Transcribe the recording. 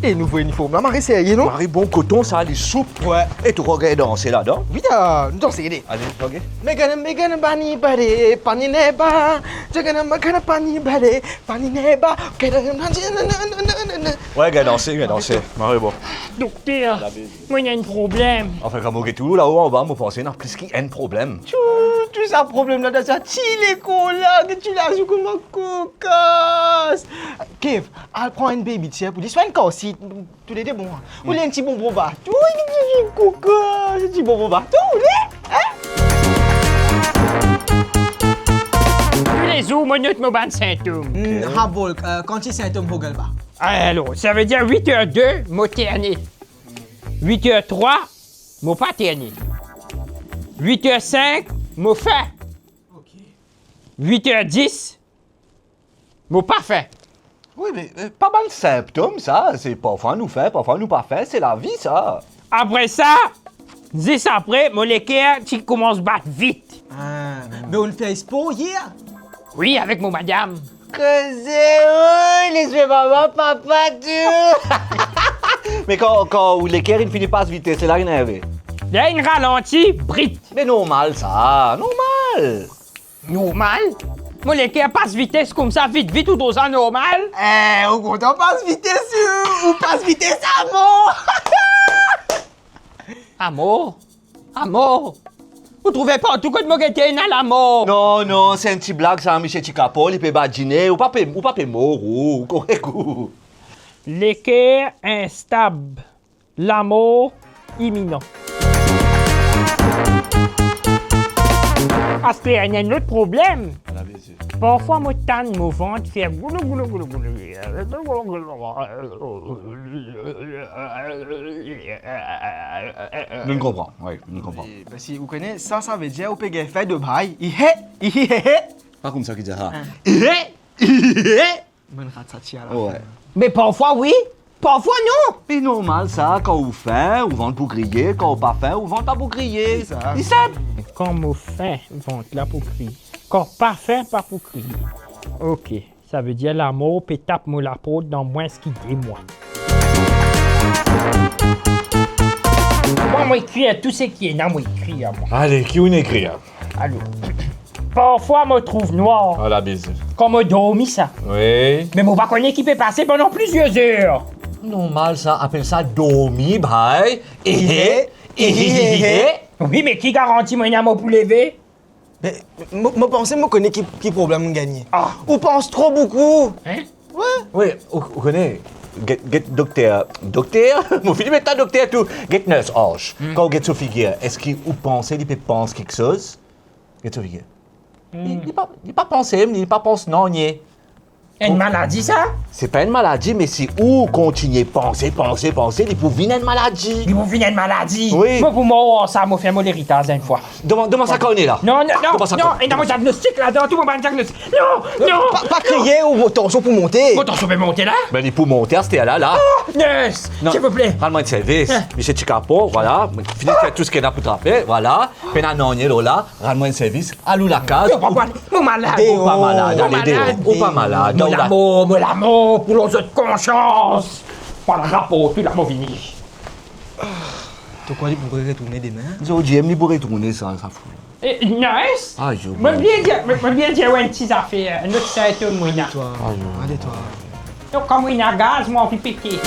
Et nouveau uniforme, là, Marie, c'est non? Marie, bon coton, ça, les soupes. Ouais. Et tu regardes danser là-dedans? Oui, nous dansons, regardez. Allez, regarde. Megana bani bade, pani neba. Jagana magana pani bade, pani neba. Ouais, regarde danser. Marie, bon. Docteur, moi, il y a un problème. Enfin, comme on est tout là-haut en bas, moi, pensez, n'a plus qu'il y a un problème. Tout ça problème là, ça chile cola, que tu l'as joué comme un cocasse. Kev, elle prend une baby tiens pour dire soin encore si tous les deux bon. Ou les un petit bonbon bas. Tout une cocasse, un petit bonbon bas. Tout Tous les jours, moi, note mon ban symptômes. Habol, quand tu symptômes Hogelba. Alors, ça veut dire 8h02, moi terné. 8h03, moi pas terné. 8h05, moi fait. 8h10, moi pas fait. Oui, mais pas mal de symptômes, ça. C'est parfois nous fait, parfois nous pas fait. C'est la vie, ça. Après ça, 10 après, mon équerre, tu commences à battre vite. Ah, mais on le fait sport hier. Oui, avec mon madame. Que c'est laisse maman, papa, tout. Mais quand l'équerre, il finit pas à se vitesse, c'est là qu'il est. Là, il ralentit, brite. Mais normal, ça. Normal. Normal. Mon équerre passe vitesse comme ça, vite, ou dans ça normal. On compte passe vitesse ou passe vitesse à mort. Amour. Vous trouvez pas en tout cas de me à la mort? Non, c'est un petit blague, ça, Michel Ticapol, il peut badiner, ou pas mort, ou correct. L'équerre instable. L'amour imminent. Ah, c'est un autre problème. Parfois, mon tanne, mon ventre fait goulou. Nous ne comprenons, oui, nous comprenons. Si vous connaissez, ça veut dire au PG fait de bail. Pas comme ça qu'il dit ça. Bonne ratati à la Ouais. Mais parfois, oui. Parfois, non. C'est normal, ça, quand vous faites, vous vendez pour griller, quand vous pas fait, vous vendez pas pour griller. C'est ça. C'est simple. Quand mon faim, ventre là pour crier. Quand pas faim, pas pour crier. OK. Ça veut dire l'amour peut tape moi la peau dans moins ce qui est moi. Moi écris à tout ce qui est dans moi écrit à moi. Allez, qui on écrit, hein? Allô. Parfois, me trouve noir. Ah, la bise. Quand me dormi ça. Oui. Mais mon pas connaît qui peut passer pendant plusieurs heures. Normal, ça, appelle ça dormi, bye. Oui, mais qui garantit mon amour pour lever? Mais moi pensez moi connais qui problème gagner. Ah. On pense trop beaucoup. Hein? Oui, vous connaissez. Get docteur. Docteur? Mon fils met un docteur tout. Get nurse, Orge. Quand vous get sur figure, est-ce que vous pensez qu'il peut penser quelque chose? Get sur figure. Il pas pensé, il pas pense non, nier. Une maladie, ça? C'est pas une maladie, mais si vous continuez penser, il peut venir une maladie. Il vous vient une maladie. Oui. Moi, pour moi, ça m'a fait mon héritage une fois. Demande ça quand on est là. Non, Comment ça, non, quoi? et dans mon diagnostic là-dedans, tout mon diagnostic. Non. Pas crier ou attention pour monter. Bon, t'en sauves monter là? Ben, il peut monter, c'était là. Nurse, Non. s'il vous plaît. Rends-moi de service. Michel Chicapo, voilà. Finis de faire tout ce qu'il y a pour trapper, voilà. Puis non, là, rends-moi de service. Allô la case. Yo, papa, mon malade. Ou pas malade, allez, malade. ou pas malade. Mon l'amour, pour l'autre conscience. Voilà, rapport, tout l'amour fini. Tu crois qu'il pourrait retourner demain? Zo, j'aime les bourrés tourner, ça fout. Nurse? Ah, je Moi, bien dire une petite affaire, un autre symptôme, moi, Toi. Allez, toi. donc, quand moi, il y a gaz, moi, on peut piquer.